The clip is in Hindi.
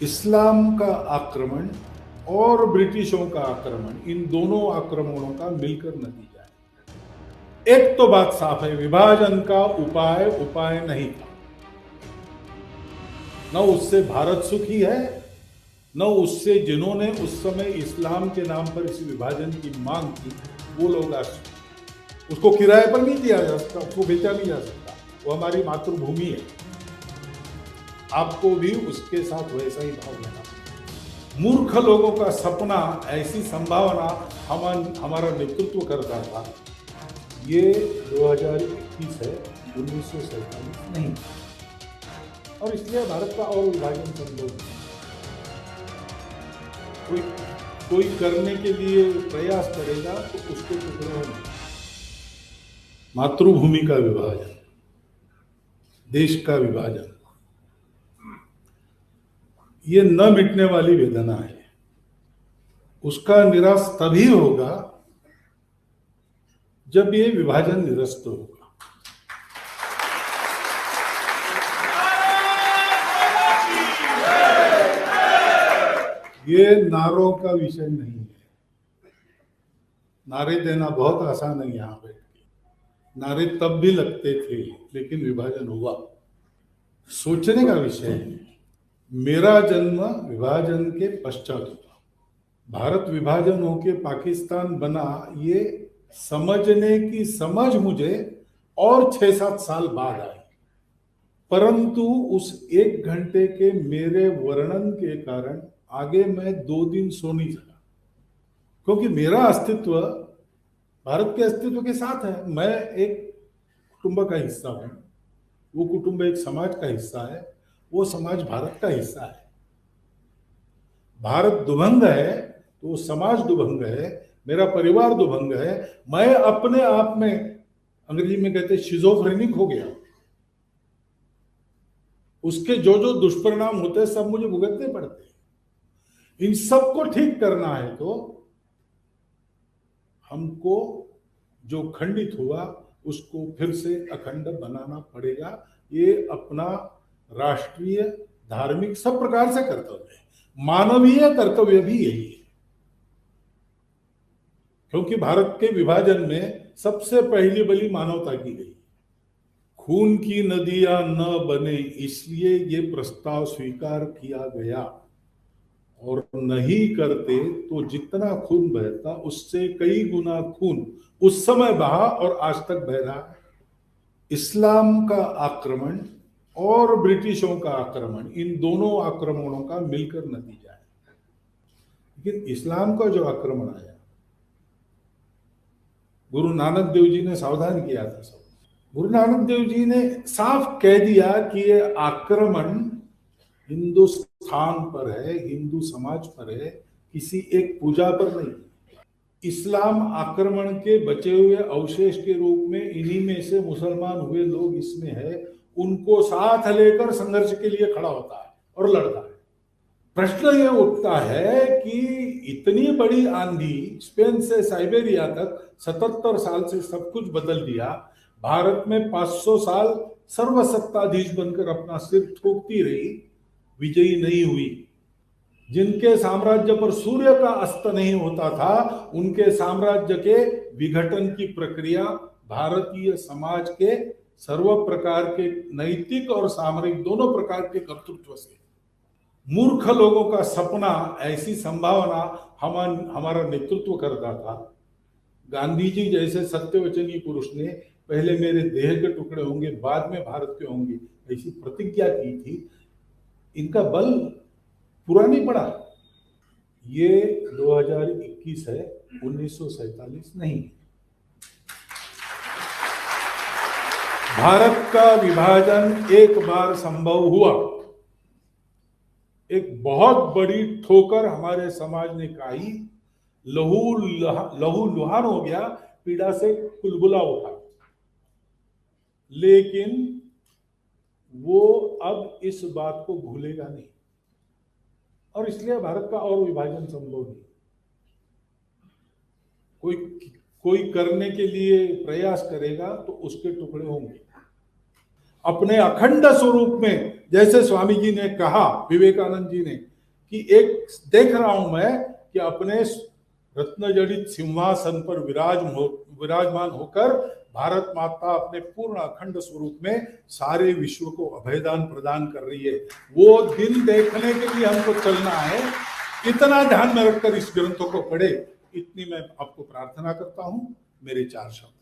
इस्लाम का आक्रमण और ब्रिटिशों का आक्रमण, इन दोनों आक्रमणों का मिलकर नतीजा है। एक तो बात साफ है, विभाजन का उपाय नहीं था। न उससे भारत सुखी है, न उससे जिन्होंने उस समय इस्लाम के नाम पर इस विभाजन की मांग की वो लोग आज उसको किराए पर नहीं दिया जा सकता, उसको बेचा नहीं जा सकता। वो हमारी मातृभूमि है। आपको भी उसके साथ वैसा ही भाव लेना। मूर्ख लोगों का सपना, ऐसी संभावना हमारा नेतृत्व करता था। ये 2021 है, 1947 नहीं। और इसलिए भारत का और विभाजन संभव नहीं। कोई करने के लिए प्रयास करेगा तो उसके टुकड़े होंगे। मातृभूमि का विभाजन, देश का विभाजन, ये न मिटने वाली वेदना है। उसका निराश तभी होगा जब ये विभाजन निरस्त होगा। ये नारों का विषय नहीं है। नारे देना बहुत आसान है यहाँ बैठ के। नारे तब भी लगते थे, लेकिन विभाजन हुआ। सोचने का विषय है। मेरा जन्म विभाजन के पश्चात हुआ। भारत विभाजन होके पाकिस्तान बना, ये समझने की समझ मुझे और 6-7 साल बाद आई। परंतु उस 1 घंटे के मेरे वर्णन के कारण आगे मैं 2 दिन सो नहीं सका, क्योंकि मेरा अस्तित्व भारत के अस्तित्व के साथ है। मैं एक कुटुंब का हिस्सा हूं, वो कुटुंब एक समाज का हिस्सा है, वो समाज भारत का हिस्सा है। भारत दुभंग है तो वो समाज दुभंग है, मेरा परिवार दुभंग है। मैं अपने आप में, अंग्रेजी में कहते हैं, शिजोफ्रेनिक हो गया। उसके जो जो दुष्परिणाम होते हैं सब मुझे भुगतने पड़ते हैं। इन सबको ठीक करना है तो हमको जो खंडित हुआ उसको फिर से अखंड बनाना पड़ेगा। ये अपना राष्ट्रीय, धार्मिक, सब प्रकार से कर्तव्य है। मानवीय कर्तव्य भी यही है, क्योंकि भारत के विभाजन में सबसे पहली बलि मानवता की गई। खून की नदियां न बने, इसलिए ये प्रस्ताव स्वीकार किया गया। और नहीं करते तो जितना खून बहता उससे कई गुना खून उस समय बहा और आज तक बह रहा है। इस्लाम का आक्रमण और ब्रिटिशों का आक्रमण, इन दोनों आक्रमणों का मिलकर नतीजा है। लेकिन इस्लाम का जो आक्रमण आया, गुरु नानक देव जी ने सावधान किया था सब। गुरु नानक देव जी ने साफ कह दिया कि ये आक्रमण हिंदुस्तान पर है, हिंदू समाज पर है, किसी एक पूजा पर नहीं। इस्लाम आक्रमण के बचे हुए अवशेष के रूप में इन्हीं में से मुसलमान हुए लोग इसमें है, उनको साथ लेकर संघर्ष के लिए खड़ा होता है और लड़ता है। प्रश्न ये उठता है कि इतनी बड़ी आंधी, स्पेन से साइबेरिया तक 77 साल से सब कुछ बदल दिया। भारत में 500 साल सर्वसत्ताधीश बनकर अपना सिर ठोकती रही, विजयी नहीं हुई। जिनके साम्राज्य पर सूर्य का अस्त नहीं होता था, उनके साम्राज्य के विघटन की प्रक्रिया भारतीय समाज के सर्व प्रकार के नैतिक और सामरिक दोनों प्रकार के कर्तृत्व से। मूर्ख लोगों का सपना, ऐसी संभावना हमारा नेतृत्व करता था। गांधी जी जैसे सत्यवचनी पुरुष ने पहले मेरे देह के टुकड़े होंगे, बाद में भारत के होंगे, ऐसी प्रतिज्ञा की थी। इनका बल पूरा नहीं पड़ा। ये 2021 है, 1947 नहीं। भारत का विभाजन एक बार संभव हुआ, एक बहुत बड़ी ठोकर हमारे समाज ने खाई, लहू लुहान हो गया, पीड़ा से कुलबुला उठा। लेकिन वो अब इस बात को भूलेगा नहीं, और इसलिए भारत का और विभाजन संभव नहीं। कोई करने के लिए प्रयास करेगा तो उसके टुकड़े होंगे। अपने अखंड स्वरूप में जैसे स्वामी जी ने कहा, विवेकानंद जी ने, कि एक देख रहा हूं मैं कि अपने रत्न जड़ित सिंहासन पर विराजमान होकर भारत माता अपने पूर्ण अखंड स्वरूप में सारे विश्व को अभयदान प्रदान कर रही है। वो दिन देखने के लिए हमको चलना है। इतना ध्यान में रखकर इस ग्रंथों को पढ़े, इतनी मैं आपको प्रार्थना करता हूं। मेरे 4 शब्द।